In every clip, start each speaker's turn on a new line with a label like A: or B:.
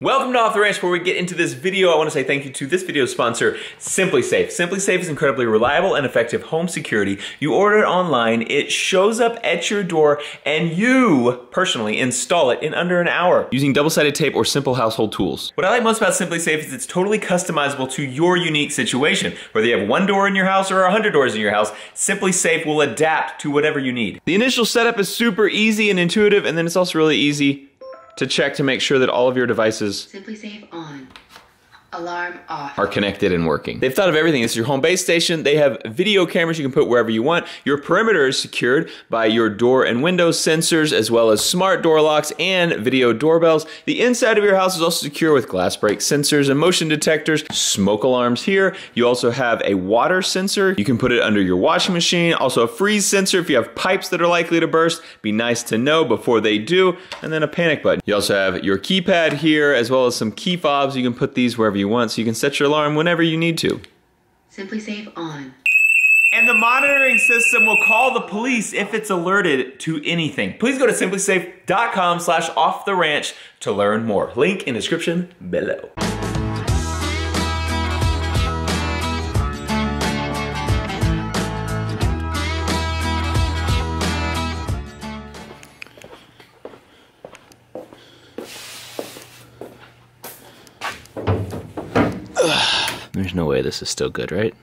A: Welcome to Off the Ranch. Before we get into this video, I want to say thank you to this video's sponsor, SimpliSafe. SimpliSafe is incredibly reliable and effective home security. You order it online, it shows up at your door, and you personally install it in under an hour using double-sided tape or simple household tools. What I like most about SimpliSafe is it's totally customizable to your unique situation. Whether you have one door in your house or 100 doors in your house, SimpliSafe will adapt to whatever you need. The initial setup is super easy and intuitive, and then it's also really easy to check to make sure that all of your devices
B: SimpliSafe on, alarm off,
A: are connected and working. They've thought of everything. This is your home base station. They have video cameras you can put wherever you want. Your perimeter is secured by your door and window sensors, as well as smart door locks and video doorbells. The inside of your house is also secure with glass break sensors and motion detectors, smoke alarms here. You also have a water sensor. You can put it under your washing machine. Also a freeze sensor if you have pipes that are likely to burst. Be nice to know before they do. And then a panic button. You also have your keypad here, as well as some key fobs. You can put these wherever you want, so you can set your alarm whenever you need to.
B: SimpliSafe on.
A: And the monitoring system will call the police if it's alerted to anything. Please go to simplisafe.com/offtheranch to learn more. Link in description below. There's no way this is still good, right?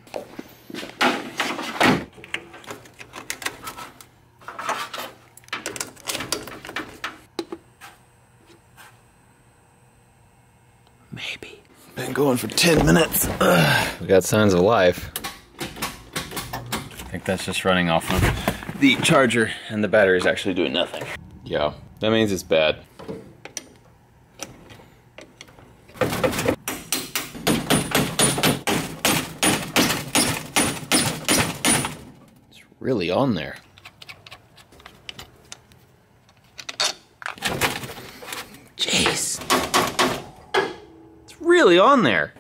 A: Maybe. Been going for 10 minutes. We got signs of life. I think that's just running off of the charger, and the battery is actually doing nothing. Yeah, that means it's bad. Really on there. Jeez. It's really on there.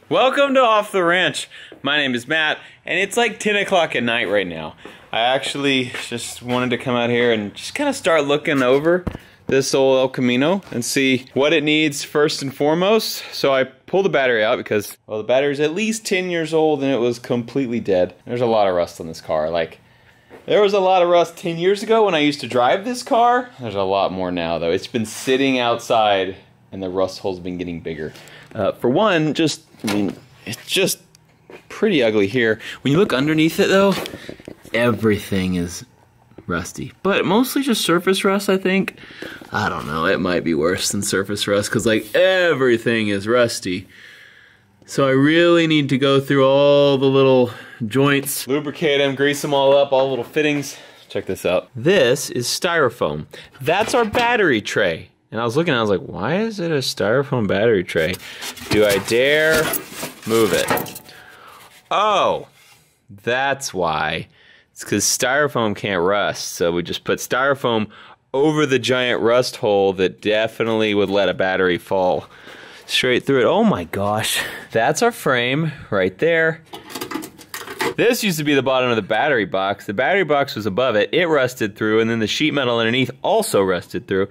A: Welcome to Off the Ranch. My name is Matt, and it's like 10 o'clock at night right now. I actually just wanted to come out here and just kind of start looking over this old El Camino and see what it needs first and foremost. So I pulled the battery out because, well, the battery's at least 10 years old and it was completely dead. There's a lot of rust on this car. Like, there was a lot of rust 10 years ago when I used to drive this car. There's a lot more now, though. It's been sitting outside and the rust hole's been getting bigger. For one, it's just pretty ugly here. When you look underneath it, though, everything is rusty, but mostly just surface rust, I think. I don't know, it might be worse than surface rust because like everything is rusty. So I really need to go through all the little joints, lubricate them, grease them all up, all the little fittings. Check this out. This is styrofoam. That's our battery tray. And I was looking, I was like, why is it a styrofoam battery tray? Do I dare move it? Oh, that's why. It's because styrofoam can't rust, so we just put styrofoam over the giant rust hole that definitely would let a battery fall straight through it. Oh my gosh. That's our frame right there. This used to be the bottom of the battery box. The battery box was above it. It rusted through, and then the sheet metal underneath also rusted through.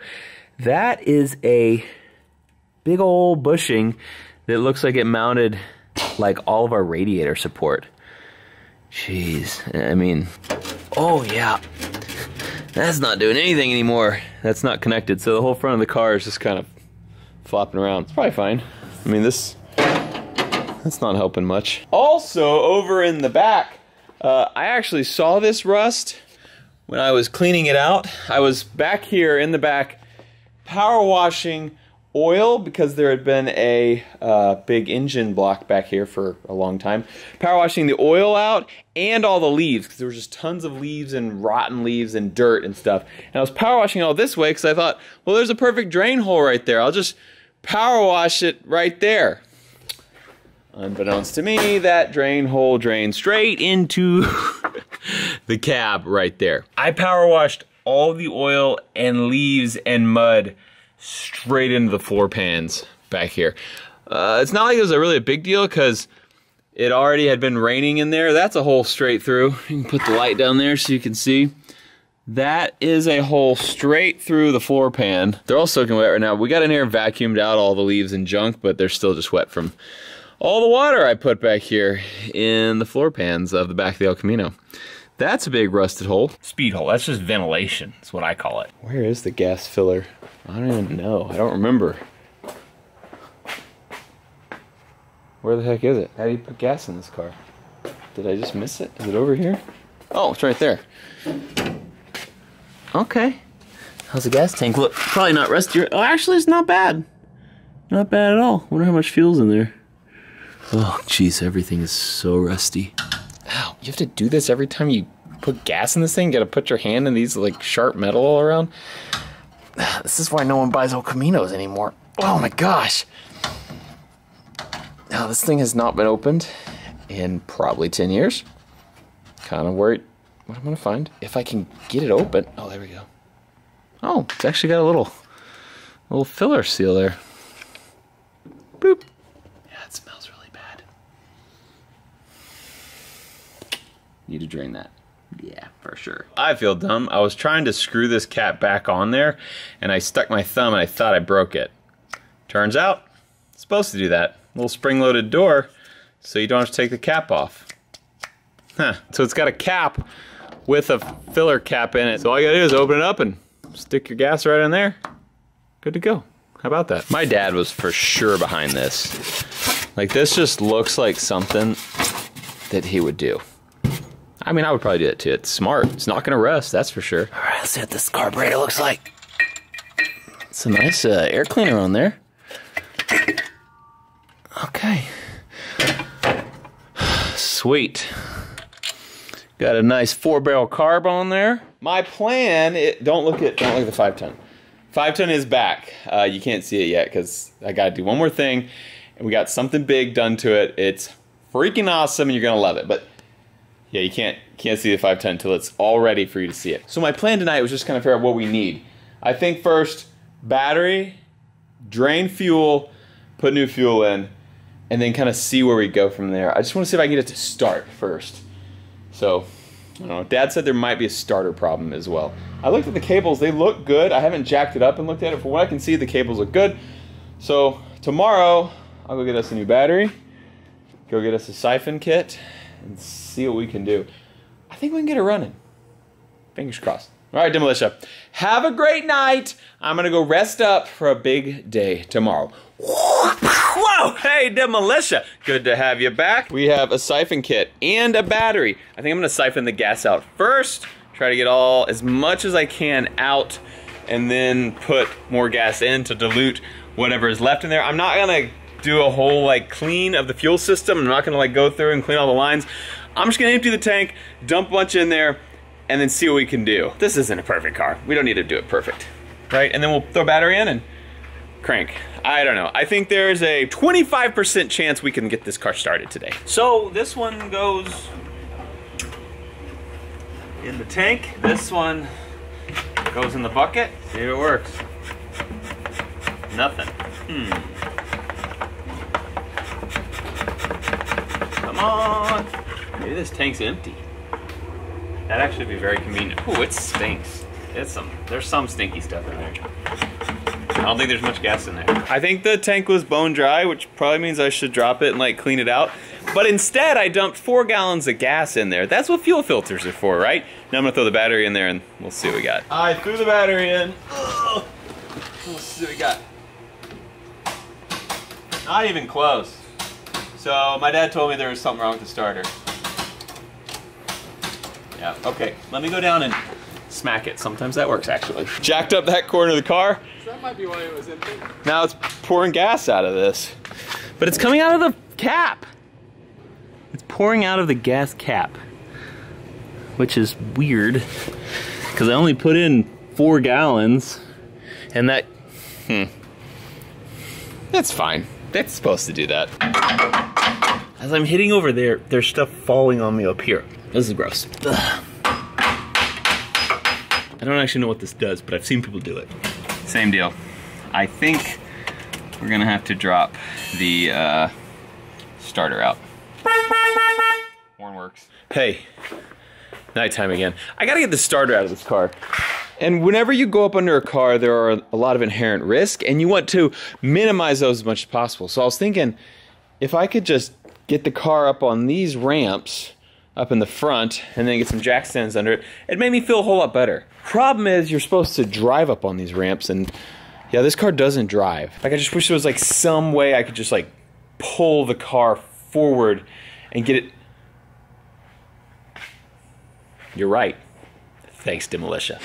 A: That is a big old bushing that looks like it mounted like all of our radiator support. Jeez, I mean, oh yeah, that's not doing anything anymore. That's not connected, so the whole front of the car is just kind of flopping around. It's probably fine. I mean, that's not helping much. Also, over in the back, I actually saw this rust when I was cleaning it out. I was back here in the back power washing oil because there had been a big engine block back here for a long time. Power washing the oil out and all the leaves because there was just tons of leaves and rotten leaves and dirt and stuff. And I was power washing all this way because I thought, well, there's a perfect drain hole right there. I'll just power wash it right there. Unbeknownst to me, that drain hole drained straight into the cab right there. I power washed all the oil and leaves and mud straight into the floor pans back here. It's not like it was really a big deal because It already had been raining in there. That's a hole straight through. You can put the light down there so you can see. That is a hole straight through the floor pan. They're all soaking wet right now. We got in here and vacuumed out all the leaves and junk, but they're still just wet from all the water I put back here in the floor pans of the back of the El Camino. That's a big rusted hole.
C: Speed hole, that's just ventilation, is what I call it.
A: Where is the gas filler? I don't even know. I don't remember. Where the heck is it? How do you put gas in this car? Did I just miss it? Is it over here? Oh, it's right there. Okay. How's the gas tank look? Probably not rusty. Oh, actually, it's not bad. Not bad at all. Wonder how much fuel's in there. Oh, jeez, everything is so rusty. Ow, you have to do this every time you put gas in this thing? You gotta put your hand in these, like, sharp metal all around? This is why no one buys El Caminos anymore. Oh my gosh. Now, this thing has not been opened in probably 10 years. Kind of worried what I'm gonna find. If I can get it open. Oh, there we go. Oh, it's actually got a little filler seal there. Boop. Yeah, it smells really bad. Need to drain that. Yeah, for sure. I feel dumb. I was trying to screw this cap back on there, and I stuck my thumb and I thought I broke it. Turns out, it's supposed to do that. Little spring-loaded door, so you don't have to take the cap off. Huh. So it's got a cap with a filler cap in it. So all you gotta do is open it up and stick your gas right in there. Good to go. How about that? My dad was for sure behind this. Like, this just looks like something that he would do. I mean, I would probably do it too. It's smart. It's not gonna rust, that's for sure. All right, let's see what this carburetor looks like. It's a nice air cleaner on there. Okay. Sweet. Got a nice 4-barrel carb on there. My plan, don't look at the 5-ton. 5-ton is back. You can't see it yet because I gotta do one more thing, and we got something big done to it. It's freaking awesome, and you're gonna love it. But yeah, you can't see the 5-ton until it's all ready for you to see it. So my plan tonight was just kind of figure out what we need. I think first, battery, drain fuel, put new fuel in, and then kind of see where we go from there. I just want to see if I can get it to start first. So, I don't know. Dad said there might be a starter problem as well. I looked at the cables. They look good. I haven't jacked it up and looked at it. From what I can see, the cables look good. So, tomorrow, I'll go get us a new battery, go get us a siphon kit, and see what we can do. I think we can get it running. Fingers crossed. All right, Demolitia. Have a great night. I'm going to go rest up for a big day tomorrow. Whoa! Hey, Demolitia. Good to have you back. We have a siphon kit and a battery. I think I'm going to siphon the gas out first. Try to get as much as I can out, and then put more gas in to dilute whatever is left in there. I'm not going to do a whole clean of the fuel system. I'm not going to go through and clean all the lines. I'm just going to empty the tank, dump a bunch in there, and then see what we can do. This isn't a perfect car. We don't need to do it perfect, right? And then we'll throw battery in and crank. I don't know. I think there's a 25% chance we can get this car started today. So this one goes in the tank. This one goes in the bucket. See if it works. Nothing. Come on. Maybe this tank's empty. That'd actually be very convenient. Ooh, it stinks. There's some stinky stuff in there. I don't think there's much gas in there. I think the tank was bone dry, which probably means I should drop it and clean it out. But instead, I dumped 4 gallons of gas in there. That's what fuel filters are for, right? Now I'm gonna throw the battery in there and we'll see what we got. I threw the battery in. Ugh. Let's see what we got. Not even close. So my dad told me there was something wrong with the starter. Yeah, okay, let me go down and smack it. Sometimes that works, actually. Jacked up that corner of the car.
D: So that might be why it was empty.
A: Now it's pouring gas out of this. But it's coming out of the cap. It's pouring out of the gas cap. Which is weird, because I only put in 4 gallons, and that, that's fine. That's supposed to do that. As I'm hitting over there, there's stuff falling on me up here. This is gross. Ugh. I don't actually know what this does, but I've seen people do it. Same deal. I think we're gonna have to drop the starter out.
C: Horn works.
A: Hey, nighttime again. I gotta get the starter out of this car. And whenever you go up under a car, there are a lot of inherent risk, and you want to minimize those as much as possible. So I was thinking, if I could just get the car up on these ramps up in the front, and then get some jack stands under it, it made me feel a whole lot better. Problem is, you're supposed to drive up on these ramps, and yeah, this car doesn't drive. Like, I just wish there was like some way I could just like pull the car forward and get it. You're right. Thanks, Demolitia.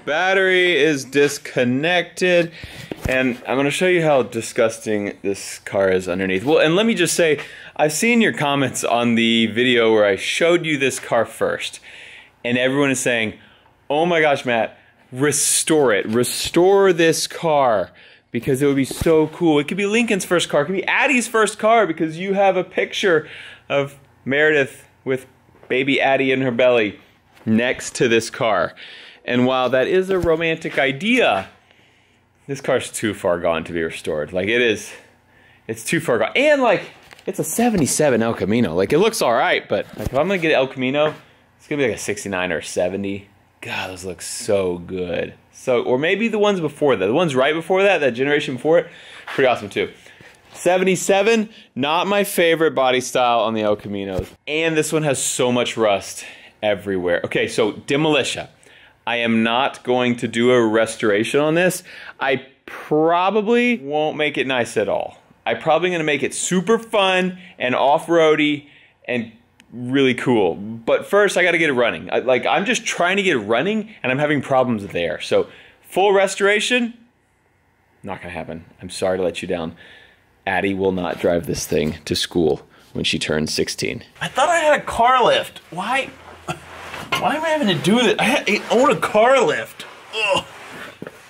A: Battery is disconnected, and I'm going to show you how disgusting this car is underneath. Well, and let me just say, I've seen your comments on the video where I showed you this car first, and everyone is saying, oh my gosh, Matt, restore it. Restore this car, because it would be so cool. It could be Lincoln's first car. It could be Addie's first car, because you have a picture of Meredith with baby Addie in her belly next to this car. And while that is a romantic idea, this car's too far gone to be restored. Like, it's too far gone. And like, it's a 77 El Camino. Like, it looks all right, but like, if I'm gonna get El Camino, it's gonna be like a 69 or a 70. God, those look so good. So, or maybe the ones before that. The ones right before that, that generation before it, pretty awesome too. 77, not my favorite body style on the El Caminos. And this one has so much rust everywhere. Okay, so Demolitia. I am not going to do a restoration on this. I probably won't make it nice at all. I'm probably gonna make it super fun and off-roady and really cool. But first, I gotta get it running. I'm just trying to get it running, and I'm having problems there. So, full restoration, not gonna happen. I'm sorry to let you down. Addie will not drive this thing to school when she turns 16.
D: I thought I had a car lift. Why am I having to do this? I own a car lift.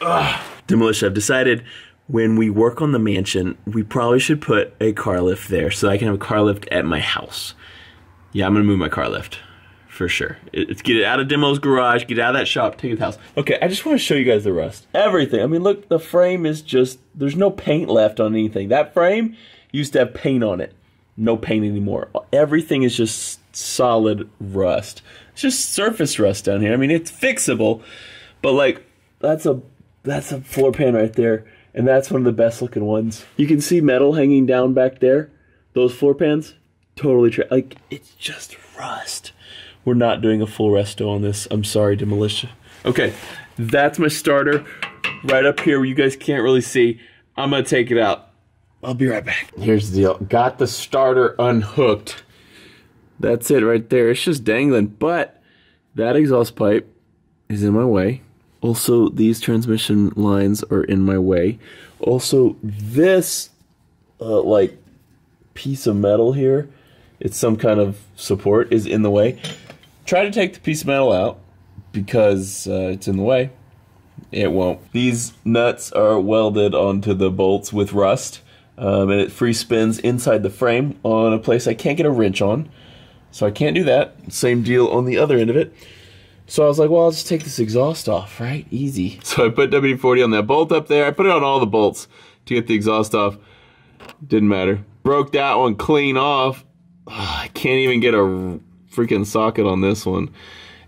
D: Ugh. Demolition, I've decided when we work on the mansion, we probably should put a car lift there so I can have a car lift at my house. Yeah, I'm gonna move my car lift. For sure. It's get it out of Demo's garage, get it out of that shop, take it to the house. Okay, I just want to show you guys the rust. Everything. I mean, look, the frame is just, there's no paint left on anything. That frame used to have paint on it. No paint anymore. Everything is just solid rust. It's just surface rust down here. I mean, it's fixable, but like, that's a floor pan right there, and that's one of the best looking ones. You can see metal hanging down back there. Those floor pans, totally like, it's just rust. We're not doing a full resto on this. I'm sorry, Demolition. Okay, that's my starter right up here where you guys can't really see. I'm gonna take it out. I'll be right back. Here's the deal. Got the starter unhooked. That's it right there. It's just dangling, but that exhaust pipe is in my way. Also, these transmission lines are in my way. Also, this like piece of metal here, it's some kind of support, is in the way. Try to take the piece of metal out because it's in the way. It won't. These nuts are welded onto the bolts with rust, and it free spins inside the frame on a place I can't get a wrench on. So I can't do that. Same deal on the other end of it. So I was like, well, I'll just take this exhaust off, right? Easy. So I put WD-40 on that bolt up there. I put it on all the bolts to get the exhaust off. Didn't matter. Broke that one clean off. I can't even get a freaking socket on this one.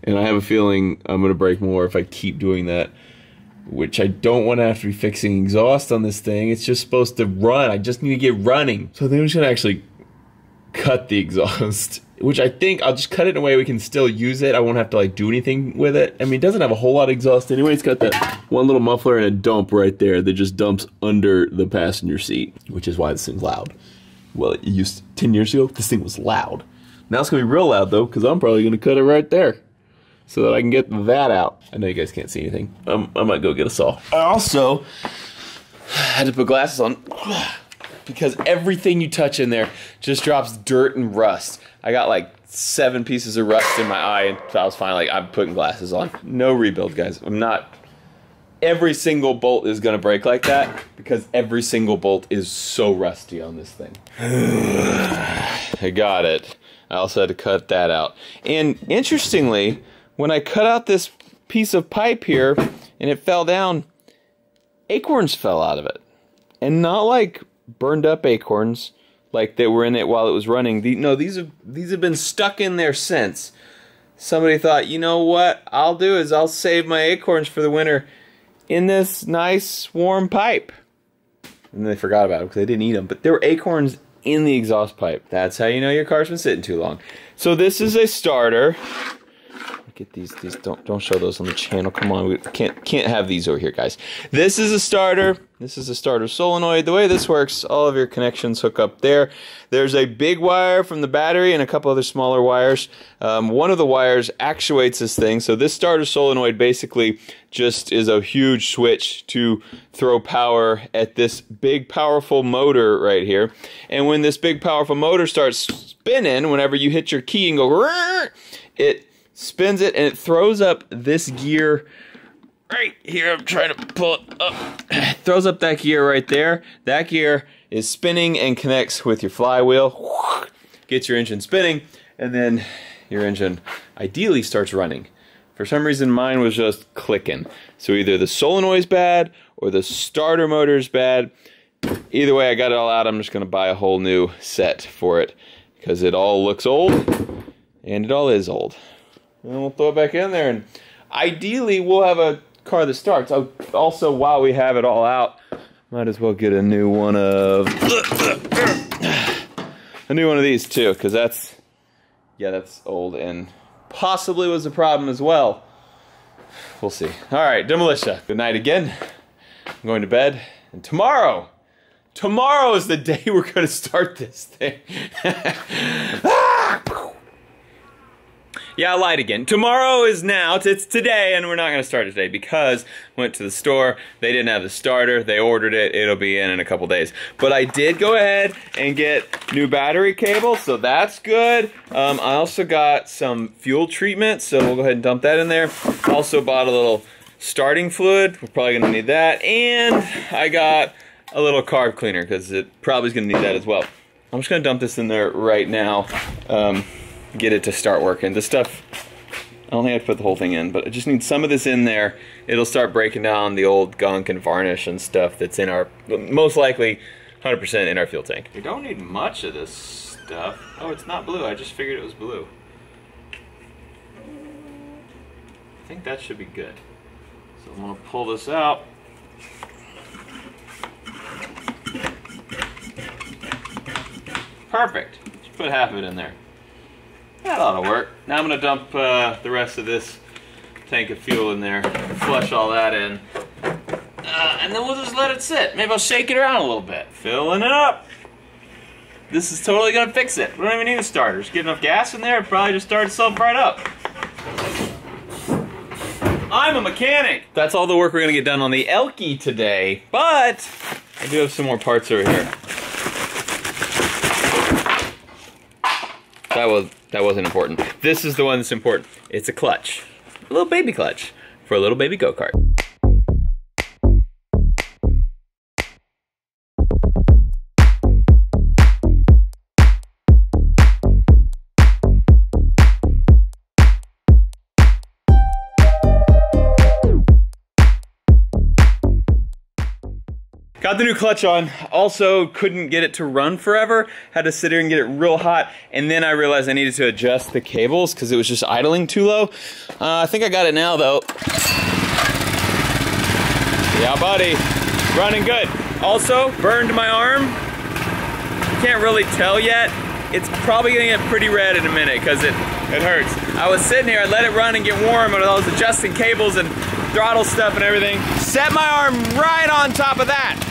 D: And I have a feeling I'm going to break more if I keep doing that. Which I don't want to have to be fixing exhaust on this thing. It's just supposed to run. I just need to get running. So I think I'm just going to actually cut the exhaust. Which I think I'll just cut it in a way we can still use it. I won't have to like do anything with it. I mean, it doesn't have a whole lot of exhaust anyway. It's got that one little muffler and a dump right there that just dumps under the passenger seat, which is why this thing's loud. Well, it used 10 years ago, this thing was loud. Now it's gonna be real loud though, because I'm probably gonna cut it right there so that I can get that out. I know you guys can't see anything. I might go get a saw. I also had to put glasses on because everything you touch in there just drops dirt and rust. I got like 7 pieces of rust in my eye, and so I was finally like, I'm putting glasses on. No rebuild, guys. I'm not. Every single bolt is gonna break like that because every single bolt is so rusty on this thing. I got it. I also had to cut that out. And interestingly, when I cut out this
A: piece of pipe here and it fell down, acorns fell out of it. And not like burned up acorns like they were in it while it was running. No, these have been stuck in there since. Somebody thought, you know what I'll do is I'll save my acorns for the winter in this nice warm pipe. And they forgot about it because they didn't eat them. But there were acorns in the exhaust pipe. That's how you know your car's been sitting too long. So this is a starter. Get these don't show those on the channel. Come on, we can't have these over here, guys. This is a starter. This is a starter solenoid. The way this works, all of your connections hook up there. There's a big wire from the battery and a couple other smaller wires. One of the wires actuates this thing. So this starter solenoid basically just is a huge switch to throw power at this big powerful motor right here. And when this big powerful motor starts spinning, whenever you hit your key and go, it spins it and it throws up this gear right here. I'm trying to pull it up. It throws up that gear right there. That gear is spinning and connects with your flywheel. Gets your engine spinning, and then your engine ideally starts running. For some reason, mine was just clicking. So either the solenoid's bad or the starter motor's bad. Either way, I got it all out. I'm just going to buy a whole new set for it because it all looks old, and it all is old. And then we'll throw it back in there, and ideally we'll have a car that starts. Also, while we have it all out, might as well get a new one of these too, because that's old and possibly was a problem as well. We'll see. All right, Demolitia. Good night again. I'm going to bed, and tomorrow is the day we're going to start this thing. Yeah, I lied again. Tomorrow is now. It's today, and we're not going to start it today because went to the store. They didn't have the starter. They ordered it. It'll be in a couple days. But I did go ahead and get new battery cable, so that's good. I also got some fuel treatment, so we'll go ahead and dump that in there. Also bought a little starting fluid. We're probably going to need that. And I got a little carb cleaner because it probably is going to need that as well. I'm just going to dump this in there right now. Get it to start working. This stuff, I don't think I have to put the whole thing in, but I just need some of this in there. It'll start breaking down the old gunk and varnish and stuff that's in our, most likely 100% in our fuel tank. We don't need much of this stuff. Oh, it's not blue. I just figured it was blue. I think that should be good. So I'm going to pull this out. Perfect. Just put half of it in there. That ought to work. Now I'm going to dump the rest of this tank of fuel in there, flush all that in, and then we'll just let it sit. Maybe I'll shake it around a little bit. Filling it up. This is totally going to fix it. We don't even need a starter. Just get enough gas in there, it probably just starts itself right up. I'm a mechanic. That's all the work we're going to get done on the Elky today, but I do have some more parts over here. That wasn't important. This is the one that's important. It's a clutch. A little baby clutch for a little baby go-kart. Got the new clutch on, also couldn't get it to run forever, had to sit here and get it real hot, and then I realized I needed to adjust the cables because it was just idling too low. I think I got it now though. Yeah buddy, running good. Also, burned my arm, can't really tell yet. It's probably gonna get pretty red in a minute because it hurts. I was sitting here, I let it run and get warm, and I was adjusting cables and throttle stuff and everything. Set my arm right on top of that.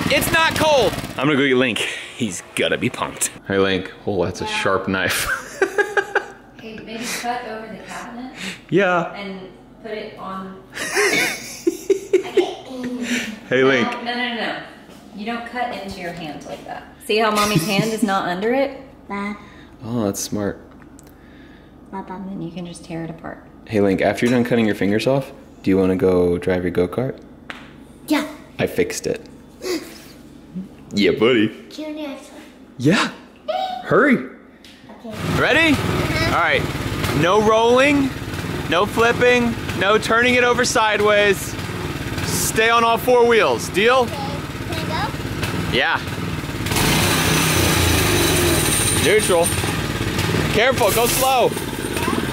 A: It's not cold. I'm gonna go get Link. He's gotta be pumped. Hey Link, oh that's a sharp knife.
E: Okay, maybe cut over the cabinet.
A: Yeah.
E: And put it on.
A: Hey Link.
E: No. You don't cut into your hand like that. See how mommy's hand is not under it?
A: Oh, that's smart.
E: And then you can just tear it apart.
A: Hey Link, after you're done cutting your fingers off, do you want to go drive your go-kart?
F: Yeah.
A: I fixed it. Yeah, buddy. Yeah. Hurry.
F: Okay.
A: Ready? All right. No rolling, no flipping, No turning it over sideways. Stay on all 4 wheels. Deal?
F: Okay. Can I go?
A: Yeah. Neutral. Careful, go slow.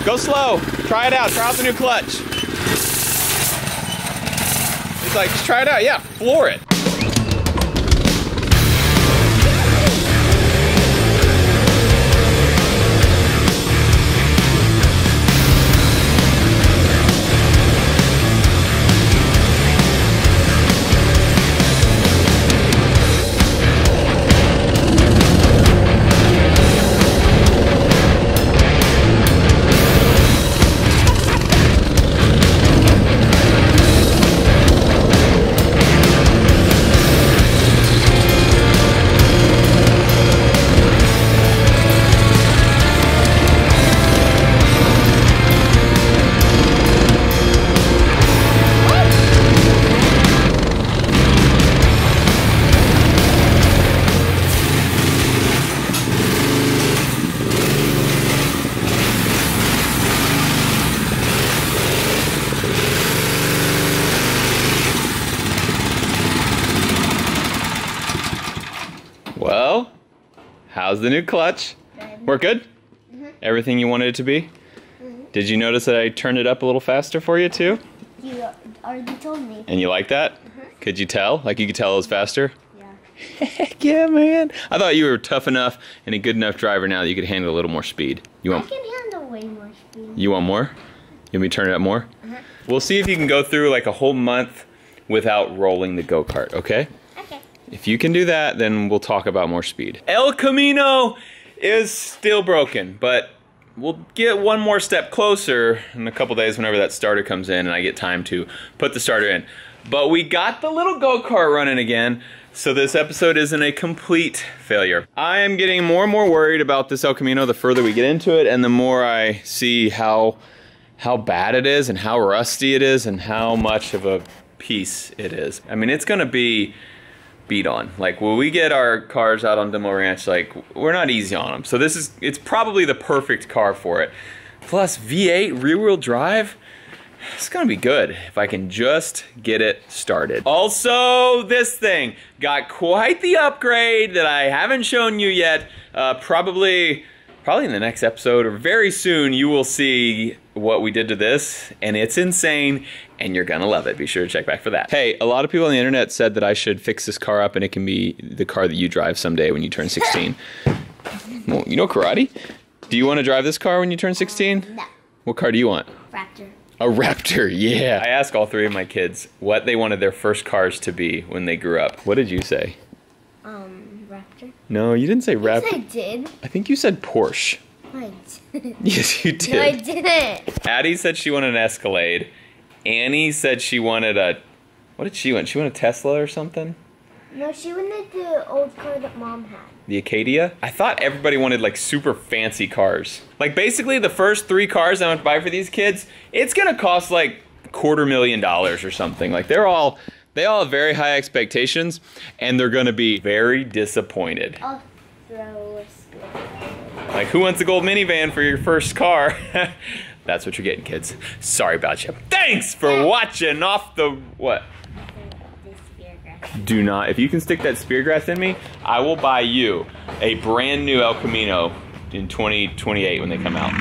A: Go slow. Try it out. Try out the new clutch. He's like, just try it out. Yeah, floor it. Well, how's the new clutch?
F: Good.
A: Work good? Everything you wanted it to be? Did you notice that I turned it up a little faster for you too?
F: You already told me.
A: And you like that? Could you tell? Like you could tell it was faster?
F: Yeah.
A: Heck yeah, man. I thought you were tough enough and a good enough driver now that you could handle a little more speed. You
F: I
A: want,
F: can handle way more speed.
A: you want more? You want me to turn it up more? We'll see if you can go through like a whole month without rolling the go-kart, okay?
F: Okay.
A: If you can do that, then we'll talk about more speed. El Camino is still broken, but we'll get one more step closer in a couple days whenever that starter comes in and I get time to put the starter in. But we got the little go-kart running again, so this episode isn't a complete failure. I am getting more and more worried about this El Camino the further we get into it and the more I see how bad it is and how rusty it is and how much of a piece it is. I mean, it's gonna be beat on. Like when we get our cars out on Demo Ranch, like we're not easy on them. So it's probably the perfect car for it. Plus V8 rear wheel drive, it's gonna be good if I can just get it started. Also, this thing got quite the upgrade that I haven't shown you yet. Probably in the next episode or very soon you will see what we did to this, and it's insane and you're gonna love it. Be sure to check back for that. Hey, a lot of people on the internet said that I should fix this car up and it can be the car that you drive someday when you turn 16. Well, you know karate? Do you want to drive this car when you turn 16?
F: No.
A: What car do you want?
F: Raptor.
A: A Raptor, yeah. I asked all 3 of my kids what they wanted their first cars to be when they grew up. What did you say?
F: Raptor.
A: No, you didn't say
F: Yes, I
A: Raptor.
F: did.
A: I think you said Porsche.
F: I did.
A: Yes, you did.
F: No, I didn't.
A: Addie said she wanted an Escalade. Annie said she wanted a... What did she want? She wanted a Tesla or something?
F: No, she wanted the old car that Mom had.
A: The Acadia? I thought everybody wanted like super fancy cars. Like basically the first 3 cars I'm gonna buy for these kids, it's gonna cost like $250,000 or something. Like they all have very high expectations and they're gonna be very disappointed.
F: I'll throw a split.
A: Like who wants a gold minivan for your first car? That's what you're getting, kids. Sorry about you. Thanks for watching off the, what? Do not, if you can stick that speargrass in me, I will buy you a brand new El Camino in 2028 when they come out.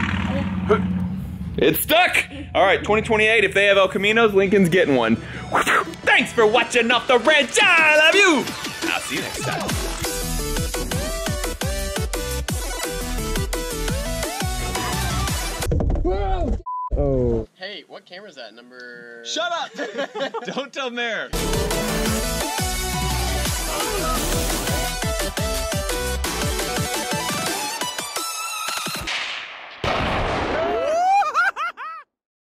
A: It's stuck! All right, 2028, if they have El Caminos, Lincoln's getting one. Thanks for watching Off the Ranch. I love you. I'll see you next time.
G: Hey, what camera is that? Number...
A: Shut up! Don't tell Mayor.